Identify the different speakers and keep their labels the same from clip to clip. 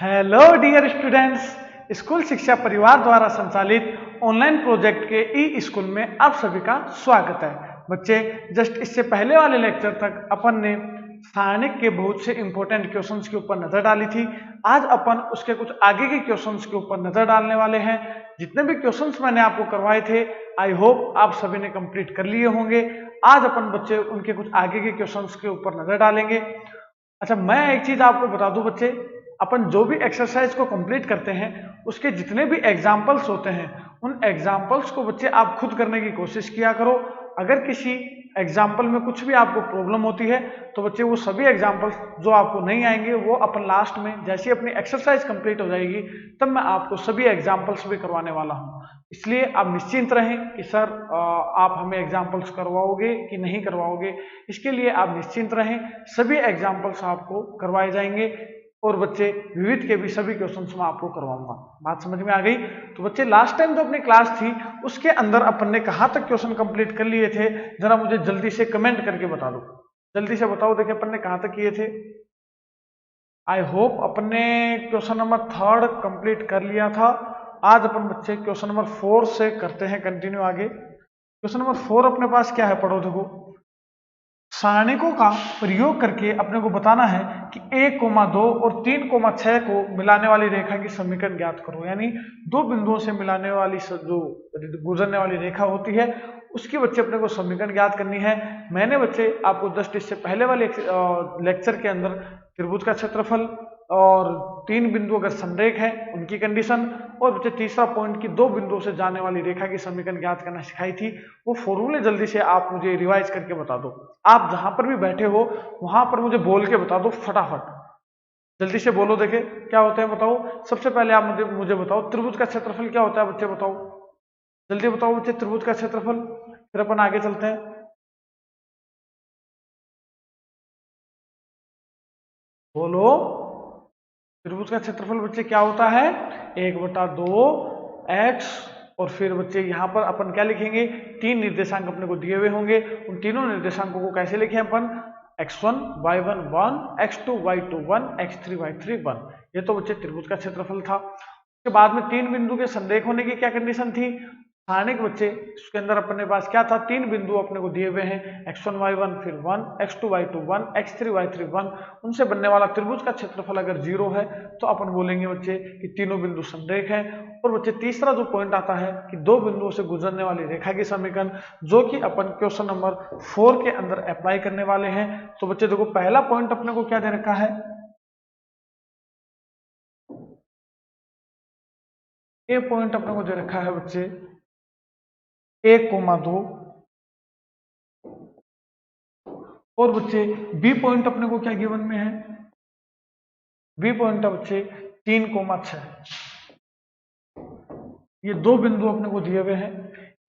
Speaker 1: Hello dear students, school शिक्षा परिवार द्वारा संचालित ऑनलाइन प्रोजेक्ट के ई स्कूल में आप सभी का स्वागत है। बच्चे, जस्ट इससे पहले वाले लेक्चर तक अपन ने सारणिक के बहुत से इंपॉर्टेंट क्वेश्चंस के ऊपर नजर डाली थी। आज अपन उसके कुछ आगे के क्वेश्चंस के ऊपर नजर डालने वाले हैं। जितने भी क्वेश्चंस मैंने आपको करवाए थे, आई होप आप सभी ने कंप्लीट कर लिए होंगे। आज अपन बच्चे उनके कुछ आगे के क्वेश्चंस के ऊपर नजर डालेंगे। अच्छा, मैं एक चीज आपको बता दूं बच्चे, अपन जो भी एक्सरसाइज को कंप्लीट करते हैं उसके जितने भी एग्जाम्पल्स होते हैं उन एग्जाम्पल्स को बच्चे आप खुद करने की कोशिश किया करो। अगर किसी एग्जाम्पल में कुछ भी आपको प्रॉब्लम होती है तो बच्चे वो सभी एग्जाम्पल्स जो आपको नहीं आएंगे वो अपन लास्ट में जैसे ही अपनी एक्सरसाइज कंप्लीट हो जाएगी तब मैं आपको सभी एग्जाम्पल्स भी करवाने वाला हूँ। इसलिए आप निश्चिंत रहें कि सर आप हमें एग्जाम्पल्स करवाओगे कि नहीं करवाओगे। इसके लिए आप निश्चिंत रहें, सभी एग्जाम्पल्स आपको करवाए जाएंगे और बच्चे विविध के भी सभी क्वेश्चंस मैं आपको करवाऊंगा। बात समझ में आ गई? तो बच्चे, लास्ट टाइम जो अपनी क्लास थी उसके अंदर अपन ने कहां तक क्वेश्चन कंप्लीट कर लिए थे, जरा मुझे जल्दी से कमेंट करके बता दो। जल्दी से बताओ, देखिए अपन ने कहां तक किए थे। आई होप अपन ने क्वेश्चन नंबर 3 कंप्लीट कर लिया था। आज अपन बच्चे क्वेश्चन नंबर 4 से करते हैं कंटिन्यू आगे। क्वेश्चन नंबर 4 अपने पास क्या है, पढ़ो देखो। सारणिकों का प्रयोग करके अपने को बताना है कि 1,2 और 3,6 को मिलाने वाली रेखा की समीकरण ज्ञात करो। यानी दो बिंदुओं से मिलाने वाली जो गुजरने वाली रेखा होती है उसकी बच्चे अपने को समीकरण ज्ञात करनी है। मैंने बच्चे आपको जस्ट इससे पहले वाले लेक्चर के अंदर त्रिभुज का क्षेत्रफल और 3 बिंदु अगर संरेख है उनकी कंडीशन और बच्चे तीसरा पॉइंट की 2 बिंदुओं से जाने वाली रेखा की समीकरण ज्ञात करना सिखाई थी। वो फॉर्मूले जल्दी से आप मुझे रिवाइज करके बता दो। आप जहां पर भी बैठे हो वहां पर मुझे बोल के बता दो फटाफट। जल्दी से बोलो, देखे क्या होता है बताओ। सबसे पहले आप मुझे बताओ त्रिभुज का क्षेत्रफल क्या होता है बच्चे, बताओ जल्दी बताओ बच्चे त्रिभुज का क्षेत्रफल, फिर अपन आगे चलते हैं। बोलो, त्रिभुज का क्षेत्रफल बच्चे क्या होता है? 1/2 x और फिर बच्चे यहाँ पर अपन क्या लिखेंगे, 3 निर्देशांक अपने को दिए हुए होंगे। उन तीनों निर्देशांकों को कैसे लिखें अपन? x1 y1 1, x2 y2 1, x3 y3 1। ये तो बच्चे त्रिभुज का क्षेत्रफल था। उसके बाद में 3 बिंदु के संरेख होने की क्या कंडीशन थी? सारणिक बच्चे उसके अंदर अपने पास क्या था? 3 बिंदु अपने को दिए हुए हैं, x1 y1 फिर 1, x2 y2 1, x3 y3 1। उनसे बनने वाला त्रिभुज का क्षेत्रफल अगर 0 है तो अपन बोलेंगे बच्चे कि तीनों बिंदु संरेख हैं। और बच्चे तीसरा जो पॉइंट आता है कि 2 बिंदुओं से गुजरने वाली रेखा की समीकरण, जो कि अपन क्वेश्चन नंबर 4 के अंदर अप्लाई करने वाले हैं। तो बच्चे देखो, पहला पॉइंट अपने को क्या दे रखा है? ए पॉइंट अपने को दे रखा है बच्चे 1,2 और बच्चे बी पॉइंट अपने को क्या गिवन में है? बी पॉइंट है बच्चे 3,6। ये 2 बिंदु अपने को दिए हुए हैं।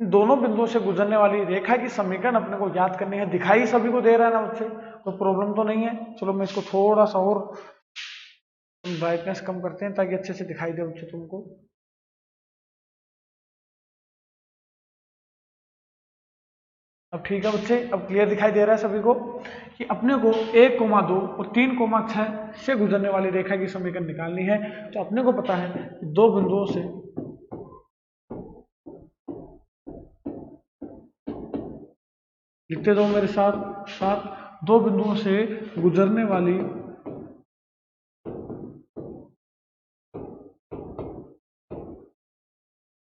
Speaker 1: इन दोनों बिंदुओं से गुजरने वाली रेखा की समीकरण अपने को याद करनी है। दिखाई सभी को दे रहा है ना बच्चे? कोई प्रॉब्लम तो नहीं है? चलो मैं इसको थोड़ा सा और ब्राइटनेस कम करते हैं ताकि अच्छे से दिखाई दे बच्चे तुमको। अब ठीक है बच्चे, अब क्लियर दिखाई दे रहा है सभी को कि अपने को 1,2 और 3,6 से गुजरने वाली रेखा की समीकरण निकालनी है। तो अपने को पता है कि 2 बिंदुओं से लिखते दो मेरे साथ साथ, 2 बिंदुओं से गुजरने वाली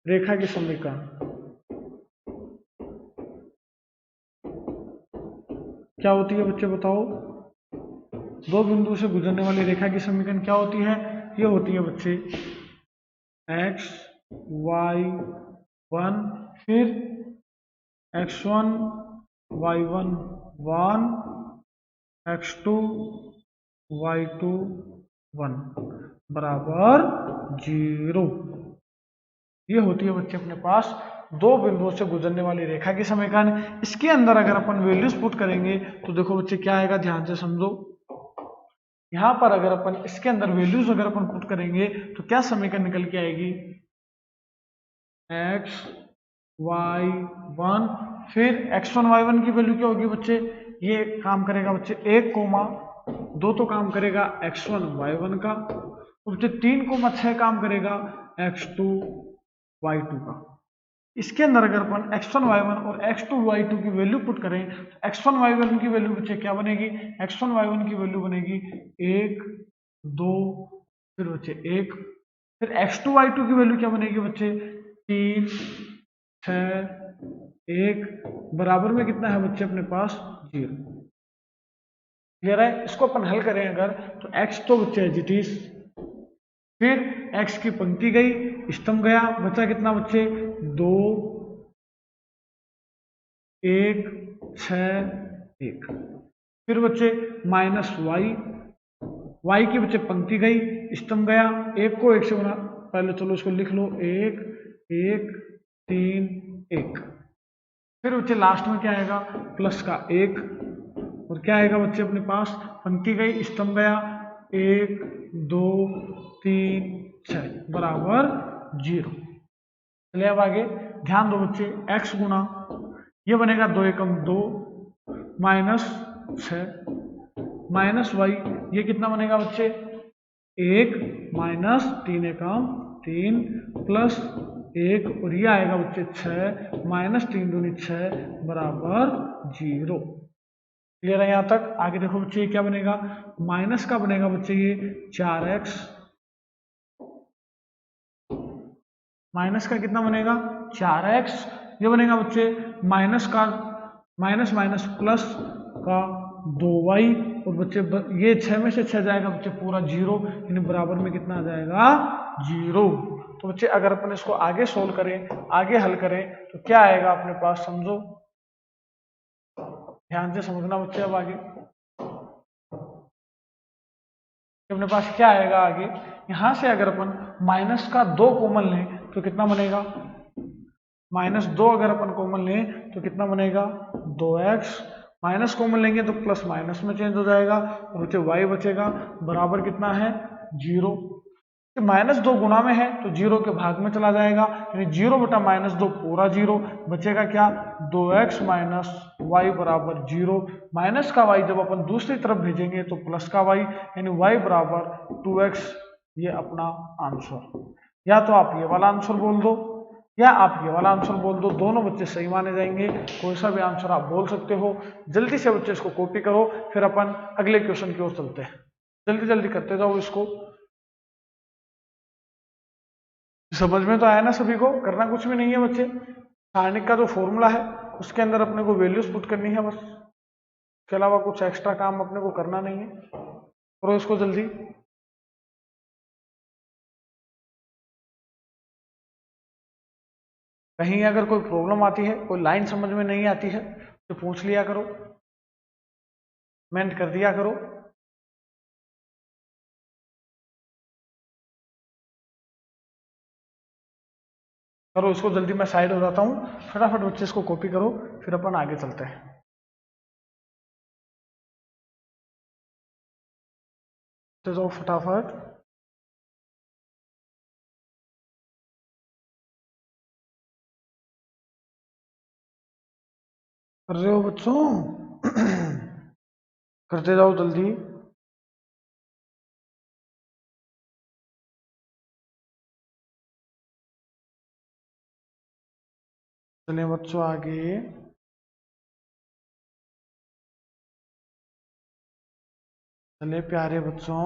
Speaker 1: रेखा की समीकरण क्या होती है बच्चे, बताओ। 2 बिंदु से गुजरने वाली रेखा की समीकरण क्या होती है? ये होती है बच्चे x y 1 फिर x1 y1 1, x2 y2 1 बराबर 0। ये होती है बच्चे अपने पास 2 बिंदुओं से गुजरने वाली रेखा की समीकरण। इसके अंदर अगर अपन वैल्यूज पुट करेंगे तो देखो बच्चे क्या आएगा, ध्यान से समझो। यहां पर अगर अपन इसके अंदर वैल्यूज अगर अपन पुट करेंगे तो क्या समीकरण निकल के आएगी? x y 1 फिर x1 y1 की वैल्यू क्या होगी बच्चे? ये काम करेगा बच्चे 1,2 तो काम करेगा x1 y1 का तो बच्चे 3,6 काम करेगा x2 y2 का। इसके अंदर अगर अपन x1 y1 और x2 y2 की वैल्यू पुट करें तो x1 y1 की वैल्यू बच्चे क्या बनेगी, x1 y1 की वैल्यू बनेगी 1 2, फिर बच्चे 1, फिर x2 y2 की वैल्यू क्या बनेगी बच्चे 3 6 1, बराबर में कितना है बच्चे अपने पास 0। क्लियर है। इसको अपन हल करें अगर तो x तो बच्चे एज इट इज, फिर x की पंक्ति गई, स्तंभ गया, बचा कितना बच्चे 2 1 6 1, फिर बच्चे माइनस y की बच्चे पंक्ति गई, स्तंभ गया, 1 को 1 से बना, पहले चलो इसको लिख लो 1 1 3 1, फिर बच्चे लास्ट में क्या आएगा प्लस का 1, और क्या आएगा बच्चे अपने पास पंक्ति गई, स्तंभ गया, 1 2 3 6 बराबर 0। चलिए अब आगे ध्यान दो बच्चे, x गुना ये बनेगा 2 एकम 2 माइनस 6 माइनस y, ये कितना बनेगा बच्चे 1 माइनस 3 एकम 3 प्लस 1, और ये आएगा बच्चे 6 माइनस 3 दूनी 6 बराबर 0। क्लियर है यहाँ तक। आगे देखो बच्चे ये क्या बनेगा, माइनस का बनेगा बच्चे ये 4x, माइनस का कितना बनेगा 4x, ये बनेगा बच्चे माइनस का माइनस माइनस प्लस का 2y, और बच्चे ये 6 में से 6 जाएगा बच्चे पूरा 0, यानी बराबर में कितना आ जाएगा 0। तो बच्चे अगर अपन इसको आगे सोल्व करें, आगे हल करें तो क्या आएगा अपने पास, समझो ध्यान से समझना बच्चे। अब आगे अपने पास क्या आएगा, आगे यहां से अगर अपन माइनस का 2 कॉमन लें तो कितना बनेगा, माइनस 2 अगर अपन कॉमन लें तो कितना बनेगा 2x, माइनस कॉमन लेंगे तो प्लस माइनस में चेंज हो जाएगा, और बच्चे y बचेगा बराबर कितना है 0। माइनस 2 गुना में है तो 0 के भाग में चला जाएगा, यानी 0 बटा माइनस 2 पूरा 0, बचेगा क्या 2x माइनस y बराबर 0। माइनस का y जब अपन दूसरी तरफ भेजेंगे तो प्लस का y, यानी y बराबर 2x, ये अपना आंसर। या तो आप ये वाला आंसर बोल दो या आप ये वाला आंसर बोल दो, दोनों बच्चे सही माने जाएंगे, कोई सा भी आंसर आप बोल सकते हो। जल्दी से बच्चे इसको कॉपी करो, फिर अपन अगले क्वेश्चन की ओर चलते हैं। जल्दी जल्दी करते जाओ इसको। समझ में तो आया ना सभी को, करना कुछ भी नहीं है बच्चे, सारणिक का जो फॉर्मूला है उसके अंदर अपने को वैल्यूज पुट करनी है बस, इसके अलावा कुछ एक्स्ट्रा काम अपने को करना नहीं है। करो इसको जल्दी। कहीं अगर कोई प्रॉब्लम आती है, कोई लाइन समझ में नहीं आती है तो पूछ लिया करो, कमेंट कर दिया करो। करो इसको जल्दी, मैं साइड हो जाता हूँ, फटाफट बच्चे इसको कॉपी करो, फिर अपन आगे चलते हैं। तो जाओ फटाफट। कर रहे हो बच्चों करते जाओ जल्दी। चलिए बच्चों आगे, चलिए प्यारे बच्चों,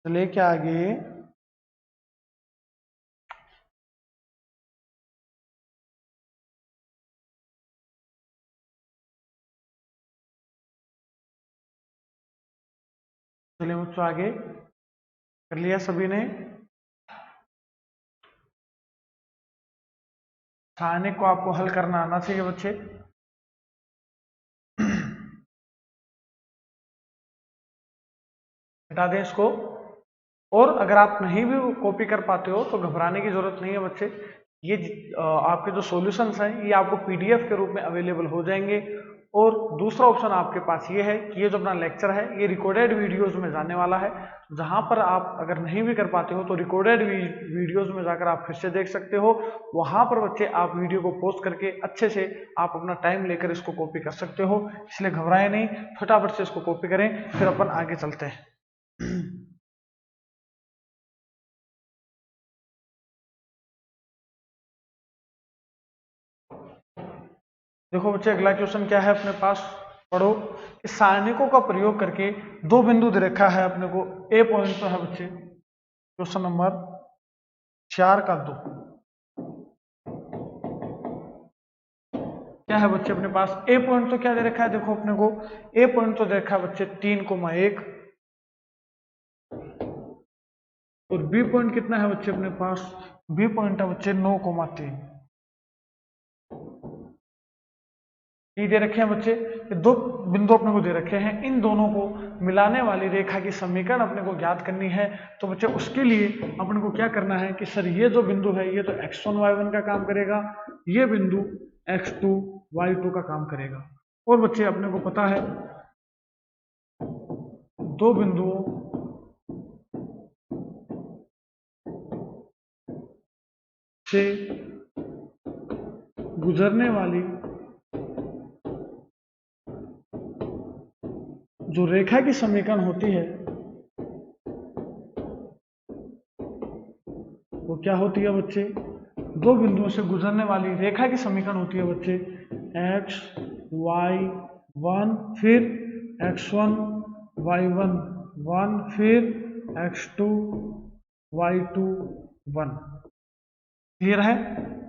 Speaker 1: चलिए क्या आगे, चलिए बच्चों आगे, कर लिया सभी ने। सारणिक को आपको हल करना आना चाहिए बच्चे। हटा दें इसको, और अगर आप नहीं भी कॉपी कर पाते हो तो घबराने की जरूरत नहीं है बच्चे, ये आपके जो सॉल्यूशंस हैं ये आपको पीडीएफ के रूप में अवेलेबल हो जाएंगे, और दूसरा ऑप्शन आपके पास ये है कि ये जो अपना लेक्चर है ये रिकॉर्डेड वीडियोस में जाने वाला है, जहां पर आप अगर नहीं भी कर पाते हो तो रिकॉर्डेड वीडियोस में जाकर आप फिर से देख सकते हो। वहां पर बच्चे आप वीडियो को पॉज करके अच्छे से आप अपना टाइम लेकर इसको कॉपी कर सकते हो, इसलिए घबराए नहीं, फटाफट से इसको कॉपी करें, फिर अपन आगे चलते हैं। देखो बच्चे अगला क्वेश्चन क्या है अपने पास, पढ़ो कि सारणिकों का प्रयोग करके दो बिंदु दे रखा है अपने को। ए पॉइंट तो है बच्चे क्वेश्चन नंबर 4 का 2, क्या है बच्चे अपने पास ए पॉइंट तो क्या दे रखा है, देखो अपने को ए पॉइंट तो दे रखा है बच्चे 3,1 और बी पॉइंट कितना है बच्चे अपने पास, बी पॉइंट है बच्चे 9,3। ये दे रखे हैं बच्चे, ये दो बिंदु अपने को दे रखे हैं, इन दोनों को मिलाने वाली रेखा की समीकरण अपने को ज्ञात करनी है। तो बच्चे उसके लिए अपने को क्या करना है कि सर ये जो बिंदु है ये तो x1 y1 का काम करेगा, ये बिंदु x2 y2 का काम करेगा। और बच्चे अपने को पता है दो बिंदुओं से गुजरने वाली जो रेखा की समीकरण होती है वो क्या होती है बच्चे, दो बिंदुओं से गुजरने वाली रेखा की समीकरण होती है बच्चे x y 1 फिर x1 y1 1 फिर x2 y2 1। क्लियर है।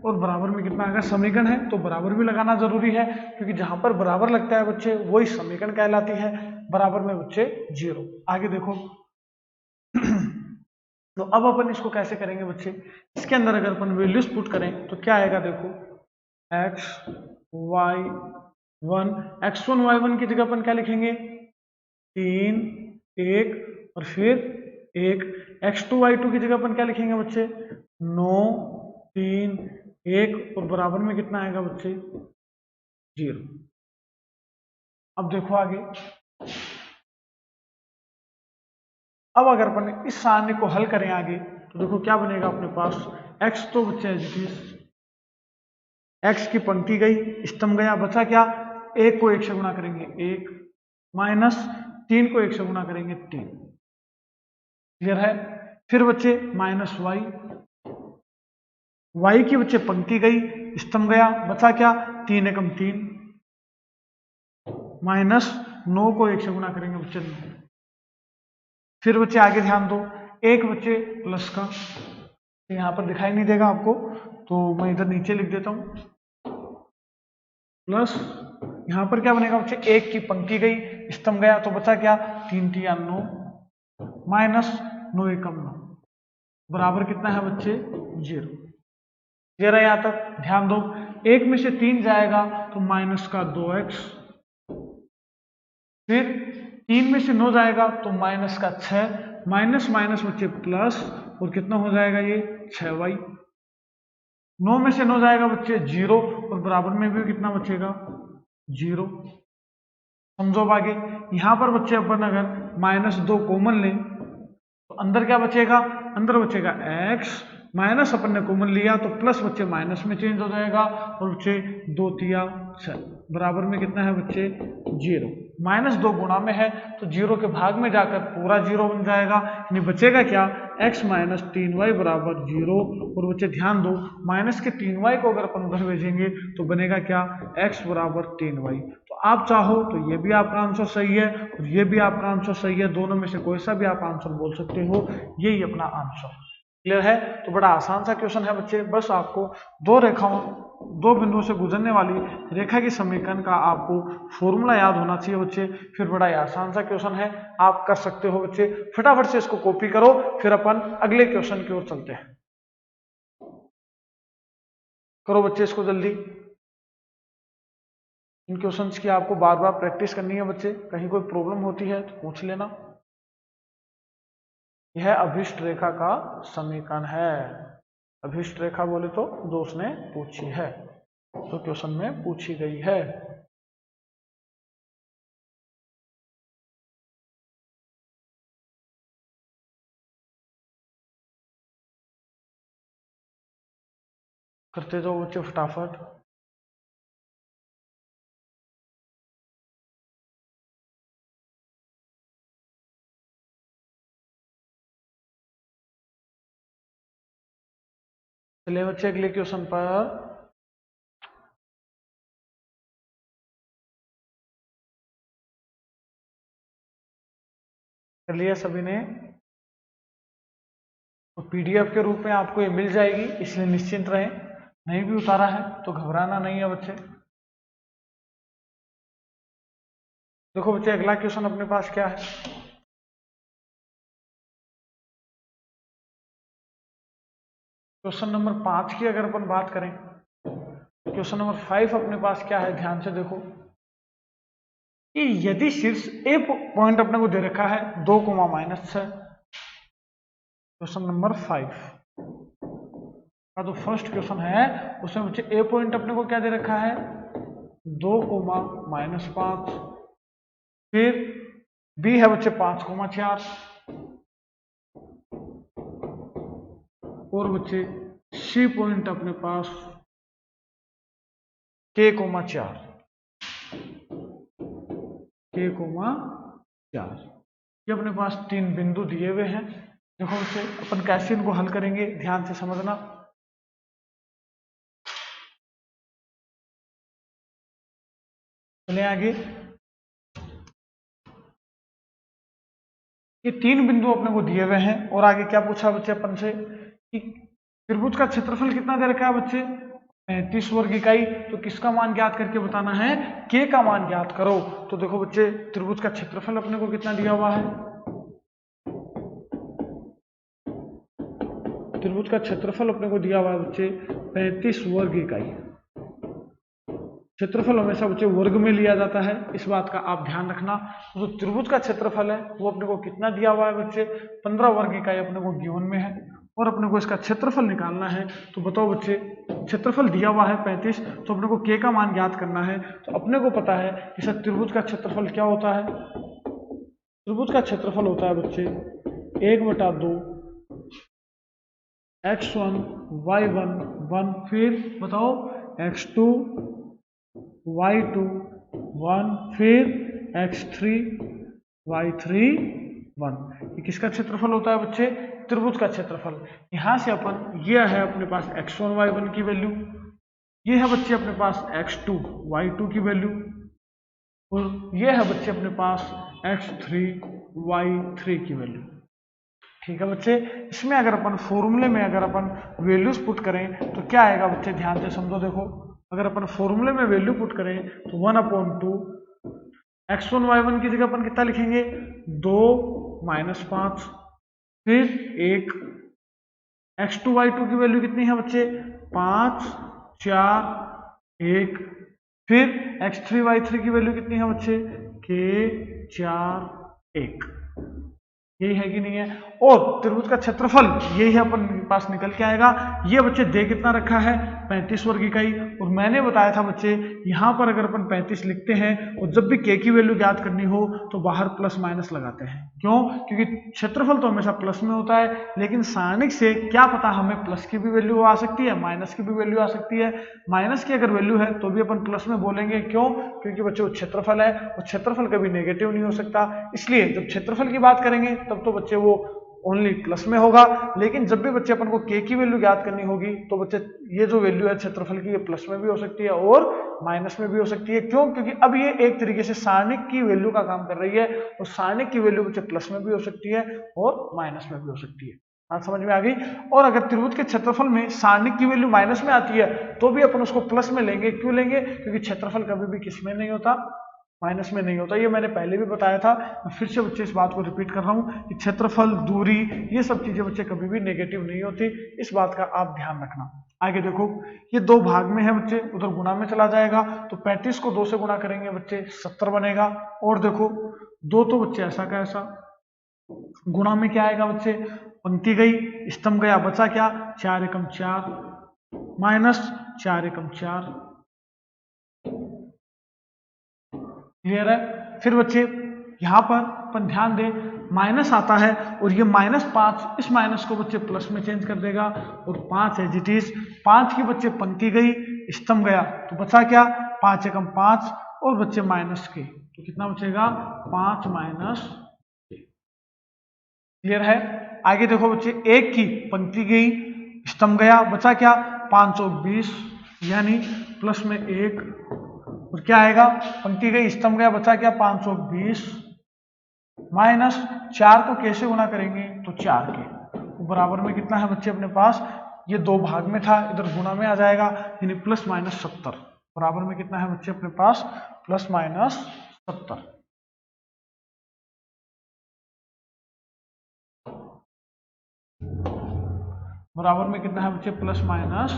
Speaker 1: और बराबर में कितना अगर समीकरण है तो बराबर भी लगाना जरूरी है, क्योंकि जहां पर बराबर लगता है बच्चे वही समीकरण कहलाती है। बराबर में बच्चे 0। आगे देखो तो अब अपन इसको कैसे करेंगे बच्चे, इसके अंदर अगर अपन वैल्यूज पुट करें तो क्या आएगा, देखो x y 1 x1 y1 की जगह अपन क्या लिखेंगे 3 1 और फिर 1, x2 y2 की जगह अपन क्या लिखेंगे बच्चे 9 3 1 और बराबर में कितना आएगा बच्चे 0। अब देखो आगे, अब अगर अपन इस सारणी को हल करें आगे तो देखो क्या बनेगा अपने पास, x तो बच्चे x की पंक्ति गई, स्तंभ गया, बचा क्या, 1 को 1 से गुणा करेंगे 1 माइनस 3 को 1 से गुणा करेंगे 3। क्लियर है। फिर बच्चे माइनस y की बच्चे पंक्ति गई, स्तंभ गया, बचा क्या 3 एकम 3 माइनस 9 को 1 से गुणा करेंगे बच्चे 9। फिर बच्चे आगे ध्यान दो, एक बच्चे प्लस का, यहां पर दिखाई नहीं देगा आपको तो मैं इधर नीचे लिख देता हूं प्लस, यहां पर क्या बनेगा बच्चे 1 की पंक्ति गई, स्तंभ गया, तो बचा क्या 3 3 9 माइनस 9 एकम 9 बराबर कितना है बच्चे 0। क्लियर है यहां तक। ध्यान दो, 1 में से 3 जाएगा तो माइनस का 2x, फिर 3 में से 9 जाएगा तो माइनस का 6, माइनस माइनस बच्चे प्लस, और कितना हो जाएगा ये 6y। 9 में से 9 जाएगा बच्चे 0 और बराबर में भी कितना बचेगा 0। समझो अब आगे, यहां पर बच्चे अपन अगर -2 कॉमन लें तो अंदर क्या बचेगा, अंदर बचेगा x, माइनस अपन ने कॉमन लिया तो प्लस बच्चे माइनस में चेंज हो जाएगा और बच्चे 2 3 6 बराबर में कितना है बच्चे 0। -2 गुणा में है तो 0 के भाग में जाकर पूरा 0 बन जाएगा, यानी बचेगा क्या x माइनस 3y बराबर 0। और बच्चे ध्यान दो, माइनस के 3y को अगर अपन उधर भेजेंगे तो बनेगा क्या x बराबर 3y। तो आप चाहो तो ये भी आपका आंसर सही है और ये भी आपका आंसर सही है, दोनों में से कोई सा भी आप आंसर बोल सकते हो, यही अपना आंसर। क्लियर है। तो बड़ा आसान सा क्वेश्चन है बच्चे, बस आपको दो बिंदुओं से गुजरने वाली रेखा की समीकरण का आपको फॉर्मूला याद होना चाहिए बच्चे, फिर बड़ा आसान सा क्वेश्चन है, आप कर सकते हो बच्चे। फटाफट से इसको कॉपी करो, फिर अपन अगले क्वेश्चन की ओर चलते हैं। करो बच्चे इसको जल्दी, इन क्वेश्चंस की आपको बार बार प्रैक्टिस करनी है बच्चे, कहीं कोई प्रॉब्लम होती है तो पूछ लेना। यह अभिष्ट रेखा का समीकरण है, अभिष्ट रेखा बोले तो दोस्त ने पूछी है, तो क्वेश्चन में पूछी गई है। करते जाओ बच्चे फटाफट। चलिए बच्चे अगले क्वेश्चन पर। कर लिया सभी ने? तो पीडीएफ के रूप में आपको ये मिल जाएगी, इसलिए निश्चिंत रहें। नहीं भी उतारा है तो घबराना नहीं है बच्चे। देखो बच्चे अगला क्वेश्चन अपने पास क्या है। क्वेश्चन नंबर 5 की अगर अपन बात करें, क्वेश्चन नंबर 5 अपने पास क्या है, ध्यान से देखो कि यदि शीर्ष ए पॉइंट अपने को दे रखा है 2,-6। क्वेश्चन नंबर 5 का जो फर्स्ट क्वेश्चन है उसमें बच्चे ए पॉइंट अपने को क्या दे रखा है 2,-5। फिर बी है बच्चे 5,4 और बच्चे सी पॉइंट अपने पास K,4 ये अपने पास 3 बिंदु दिए हुए हैं। देखो बच्चे अपन कैसे इनको हल करेंगे, ध्यान से समझना। चले आगे। ये 3 बिंदु अपने को दिए हुए हैं और आगे क्या पूछा बच्चे अपन से कि त्रिभुज का क्षेत्रफल कितना दे रखा है बच्चे 35 वर्ग इकाई। तो किसका मान ज्ञात करके बताना है, के का मान ज्ञात करो। तो देखो बच्चे त्रिभुज का क्षेत्रफल अपने को कितना दिया हुआ है, त्रिभुज का क्षेत्रफल अपने को दिया हुआ है बच्चे 35 वर्ग इकाई। क्षेत्रफल हमेशा बच्चे वर्ग में लिया जाता है, इस बात का आप ध्यान रखना। तो जो त्रिभुज का क्षेत्रफल है वो अपने को कितना दिया हुआ है बच्चे 15 वर्ग इकाई अपने को गिवन में है और अपने को इसका क्षेत्रफल निकालना है। तो बताओ बच्चे क्षेत्रफल दिया हुआ है 35, तो अपने को के का मान ज्ञात करना है। तो अपने को पता है कि सर त्रिभुज का क्षेत्रफल क्या होता है, त्रिभुज का क्षेत्रफल होता है बच्चे 1/2 x1 y1 1, फिर बताओ x2 y2 1, फिर x3 y3 1। ये किसका क्षेत्रफल होता है बच्चे, त्रिभुज का क्षेत्रफल। यहां से अपन ये है अपने पास x1 y1 की वैल्यू, ये है बच्चे अपने पास x2 y2 की वैल्यू और ये है बच्चे अपने पास x3 y3 की वैल्यू। ठीक है बच्चे, इसमें अगर अपन फॉर्मूले में अगर अपन वैल्यूज पुट करें तो क्या आएगा बच्चे, ध्यान से समझो। देखो अगर अपन फॉर्मूले में वैल्यू पुट करें तो 1/2 x1 y1 की जगह अपन कितना लिखेंगे 2-5, फिर 1 x2 y2 की वैल्यू कितनी है बच्चे 5 4 1, फिर x3 y3 की वैल्यू कितनी है बच्चे k 4 1। यही है कि नहीं है, और त्रिभुज का क्षेत्रफल यही है अपन के पास निकल के आएगा। ये बच्चे दे कितना रखा है 35 वर्ग इकाई, और मैंने बताया था बच्चे यहाँ पर अगर अपन 35 लिखते हैं और जब भी के की वैल्यू ज्ञात करनी हो तो बाहर प्लस माइनस लगाते हैं। क्यों, क्योंकि क्षेत्रफल तो हमेशा प्लस में होता है, लेकिन सारणिक से क्या पता हमें प्लस की भी वैल्यू आ सकती है, माइनस की भी वैल्यू आ सकती है। माइनस की अगर वैल्यू है तो भी अपन प्लस में बोलेंगे। क्यों, क्योंकि बच्चे वो क्षेत्रफल है और क्षेत्रफल कभी नेगेटिव नहीं हो सकता, इसलिए जब क्षेत्रफल की बात करेंगे तब तो बच्चे वो ओनली प्लस में होगा। लेकिन जब भी बच्चे अपन को के की वैल्यू ज्ञात करनी होगी तो बच्चे ये जो वैल्यू है क्षेत्रफल की, ये प्लस में भी हो सकती है और माइनस में भी हो सकती है। क्यों, क्योंकि अब ये एक तरीके से सारणिक की वैल्यू का काम कर रही है और सारणिक की वैल्यू बच्चे प्लस में भी हो सकती है और माइनस में भी हो सकती है। बात समझ में आ गई। और अगर त्रिभुज के क्षेत्रफल में सारणिक की वैल्यू माइनस में आती है तो भी अपन उसको प्लस में लेंगे। क्यों लेंगे, क्योंकि क्षेत्रफल कभी भी किस में नहीं होता, माइनस में नहीं होता। ये मैंने पहले भी बताया था, मैं फिर से बच्चे इस बात को रिपीट कर रहा हूं कि क्षेत्रफल, दूरी, ये सब चीजें बच्चे कभी भी नेगेटिव नहीं होती, इस बात का आप ध्यान रखना। आगे देखो, ये 2 भाग में है बच्चे, उधर गुणा में चला जाएगा तो 35 को 2 से गुणा करेंगे बच्चे 70 बनेगा। और देखो 2 तो बच्चे ऐसा का ऐसा, गुणा में क्या आएगा बच्चे, पंक्ति गई, स्तंभ गया, बचा क्या 4 एकम 4 माइनस 4 एकम 4। क्लियर है। फिर बच्चे यहां पर अपन ध्यान दें माइनस आता है और ये -5, इस माइनस को बच्चे प्लस में चेंज कर देगा और 5 एज इट इज। 5 की बच्चे पंक्ति गई, स्तंभ गया, तो बचा क्या, 5 एकम 5 और बच्चे माइनस के, तो कितना बचेगा 5 माइनस। क्लियर है। आगे देखो बच्चे, 1 की पंक्ति गई, स्तंभ गया, बचा क्या 520 यानी प्लस में 1 और क्या आएगा, पंक्ति गई, स्तंभ गया, बचा क्या 520 माइनस 4 को कैसे गुना करेंगे, तो 4 के, तो बराबर में कितना है बच्चे अपने पास, ये 2 भाग में था, इधर गुना में आ जाएगा, यानी प्लस माइनस 70। बराबर में कितना है बच्चे अपने पास, प्लस माइनस 70। बराबर में कितना है बच्चे, प्लस माइनस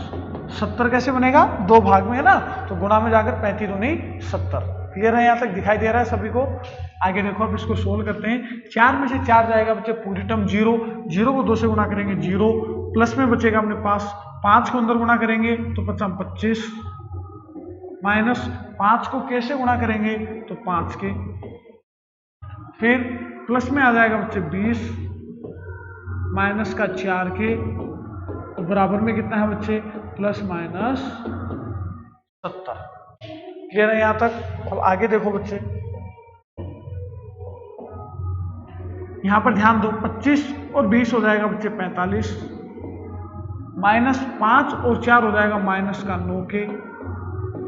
Speaker 1: 70। कैसे बनेगा, 2 भाग में है ना, तो गुणा में जाकर 35 दूनी 70। क्लियर है, यहाँ तक दिखाई दे रहा है सभी को। आगे देखो, अब इसको सोल्व करते हैं। 4 में से 4 जाएगा बच्चे, पूरी टर्म 0, 0 को 2 से गुणा करेंगे 0, प्लस में बचेगा अपने पास 5 को अंदर गुणा करेंगे तो 25 माइनस 5 को कैसे गुणा करेंगे, तो 5 के, फिर प्लस में आ जाएगा बच्चे 20 माइनस का 4 के, तो बराबर में कितना है बच्चे, प्लस माइनस 70। क्लियर है यहां तक। अब आगे देखो बच्चे, यहां पर ध्यान दो, 25 और 20 हो जाएगा बच्चे 45 माइनस 5 और 4 हो जाएगा माइनस का 9 के,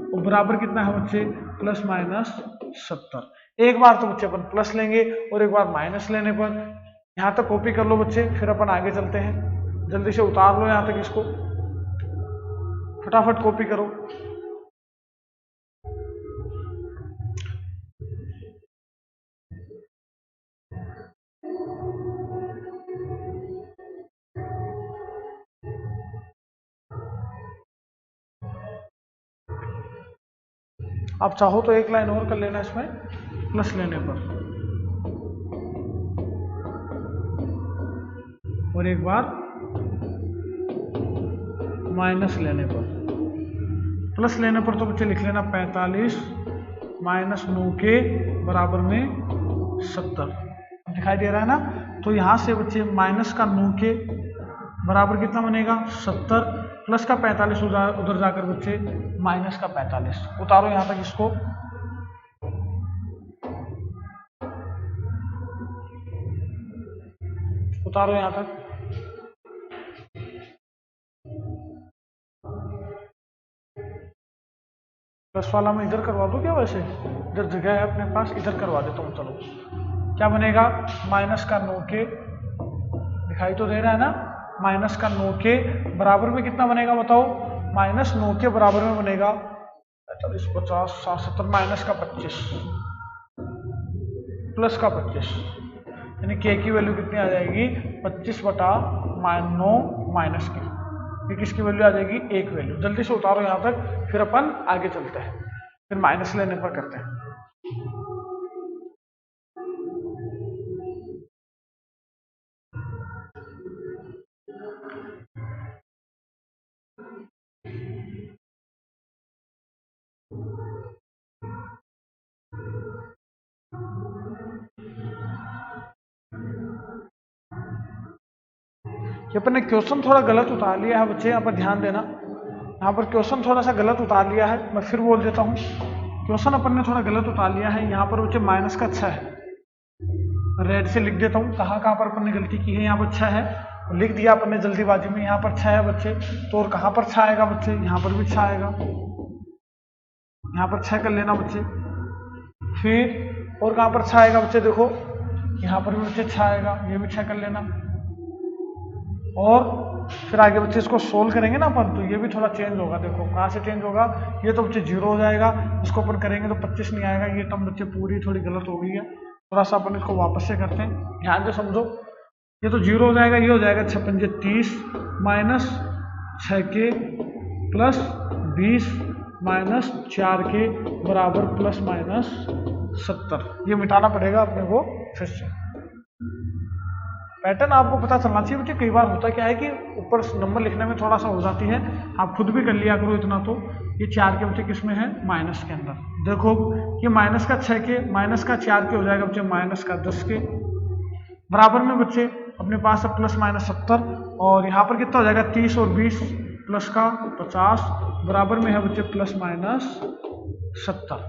Speaker 1: और बराबर कितना है बच्चे, प्लस माइनस 70। एक बार तो बच्चे अपन प्लस लेंगे और एक बार माइनस लेने पर, यहां तक कॉपी कर लो बच्चे, फिर अपन आगे चलते हैं। जल्दी से उतार लो यहां तक, इसको फटाफट कॉपी करो। आप चाहो तो एक लाइन और कर लेना इसमें, प्लस लेने पर, और एक बार माइनस लेने पर। प्लस लेने पर तो बच्चे लिख लेना 45 माइनस 9 के बराबर में 70। दिखाई दे रहा है ना। तो यहां से बच्चे माइनस का 9 के बराबर कितना बनेगा 70, प्लस का 45 उधर जाकर बच्चे माइनस का 45। उतारो यहां तक इसको, उतारो यहां तक। प्लस वाला मैं इधर करवा दूं क्या, वैसे इधर जगह है अपने पास, इधर करवा देता हूँ। चलो क्या बनेगा, माइनस का 9 के, दिखाई तो दे रहा है ना, माइनस का 9 के बराबर में कितना बनेगा बताओ, माइनस 9 के बराबर में बनेगा 45 50 60 70 माइनस का 25 प्लस का 25, यानी के की वैल्यू कितनी आ जाएगी 25/9 माइनस की, ये किसकी वैल्यू आ जाएगी 1 वैल्यू। जल्दी से उतारो यहाँ तक, फिर अपन आगे चलते हैं, फिर माइनस लेने पर करते हैं। ये अपन ने क्वेश्चन थोड़ा गलत उतार लिया है बच्चे, यहाँ पर ध्यान देना। यहाँ पर क्वेश्चन थोड़ा सा गलत उतार लिया है, मैं फिर बोल देता हूँ, क्वेश्चन अपन ने थोड़ा गलत उतार लिया है। यहाँ पर बच्चे माइनस का 6 है, रेड से लिख देता हूँ, कहाँ कहाँ पर अपन ने गलती की है। यहाँ पर 6 है, लिख दिया अपन ने जल्दीबाजी में, यहाँ पर 6 है बच्चे, तो और कहाँ पर 6 आएगा बच्चे, यहाँ पर भी 6 आएगा, यहाँ पर 6 कर लेना बच्चे। फिर और कहाँ पर 6 आएगा बच्चे, देखो यहाँ पर भी बच्चे 6 आएगा, ये भी 6 कर लेना। और फिर आगे बच्चे इसको सोल्व करेंगे ना अपन, तो ये भी थोड़ा चेंज होगा। देखो कहाँ से चेंज होगा, ये तो बच्चे 0 हो जाएगा, इसको अपन करेंगे तो 25 नहीं आएगा। ये टर्म बच्चे पूरी थोड़ी गलत हो गई है, थोड़ा सा अपन इसको वापस से करते हैं, ध्यान से समझो। ये तो 0 हो जाएगा, ये हो जाएगा 6 पंजे 30 माइनस 6 के प्लस 20 माइनस 4 के बराबर प्लस माइनस 70। ये मिटाना पड़ेगा अपने को फिर से। पैटर्न आपको पता चलना चाहिए बच्चे, कई बार होता क्या है कि ऊपर नंबर लिखने में थोड़ा सा हो जाती है, आप खुद भी कर लिया करो इतना। तो ये 4 के बच्चे किस में है, माइनस के अंदर। देखो ये माइनस का 6 के माइनस का 4 के हो जाएगा बच्चे माइनस का 10 के, बराबर में बच्चे अपने पास है प्लस माइनस 70, और यहाँ पर कितना हो जाएगा 30 और 20 प्लस का 50, बराबर में है बच्चे प्लस माइनस 70।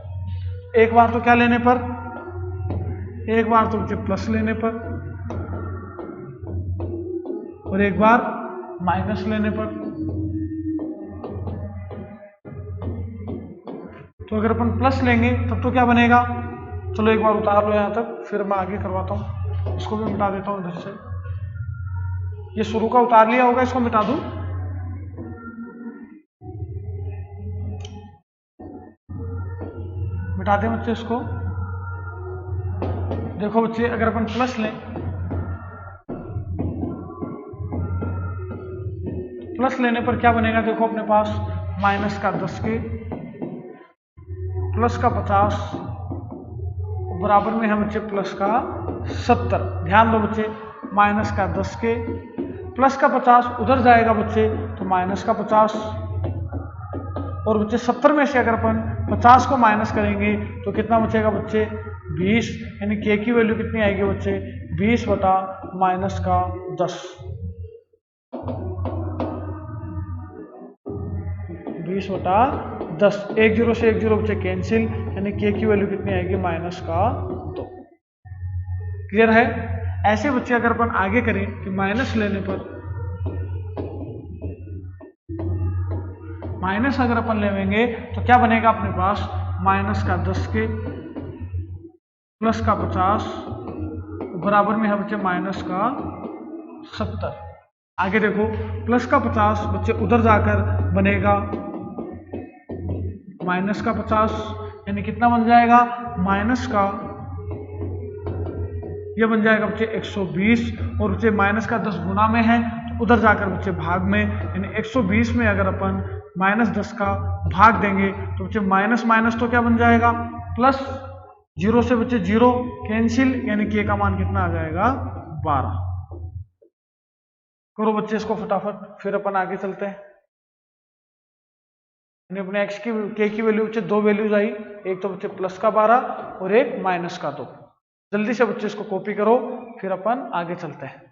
Speaker 1: एक बार तो क्या लेने पर, एक बार तो बच्चे प्लस लेने पर और एक बार माइनस लेने पर। तो अगर अपन प्लस लेंगे तब तो क्या बनेगा, चलो एक बार उतार लो यहाँ तक, फिर मैं आगे करवाता हूँ। इसको भी मिटा देता हूँ इधर से, ये शुरू का उतार लिया होगा, इसको मिटा दूं। मिटा दें बच्चे इसको। देखो बच्चे अगर अपन प्लस लें, प्लस लेने पर क्या बनेगा, देखो अपने पास माइनस का 10 के प्लस का 50 बराबर में है बच्चे प्लस का 70। ध्यान दो बच्चे, माइनस का 10 के प्लस का 50 उधर जाएगा बच्चे तो माइनस का 50, और बच्चे 70 में से अगर अपन 50 को माइनस करेंगे तो कितना बचेगा बच्चे 20, यानी के की वैल्यू कितनी आएगी बच्चे 20 बटा माइनस का 10, 20 बटा 10। एक जीरो से एक जीरो बच्चे कैंसिल, यानी के की वैल्यू कितनी आएगी माइनस का 2। क्लियर है। ऐसे बच्चे अगर अपन आगे करें कि माइनस लेने पर, माइनस अगर अपन लेंगे तो क्या बनेगा अपने पास माइनस का 10 के प्लस का 50 बराबर में है बच्चे माइनस का 70। आगे देखो प्लस का 50 बच्चे उधर जाकर बनेगा माइनस का 50, यानी कितना बन जाएगा माइनस का, ये बन जाएगा बच्चे 120, और बच्चे माइनस का 10 गुना में है तो उधर जाकर बच्चे भाग में, यानी 120 में अगर अपन माइनस 10 का भाग देंगे तो बच्चे माइनस माइनस तो क्या बन जाएगा प्लस, जीरो से बच्चे जीरो कैंसिल, यानी के का मान कितना आ जाएगा 12। करो बच्चे इसको फटाफट, फिर अपन आगे चलते हैं। अपने एक्स की के की वैल्यू बच्चे दो वैल्यूज आई, एक तो बच्चे प्लस का 12 और एक माइनस का 2। जल्दी से बच्चे इसको कॉपी करो, फिर अपन आगे चलते हैं।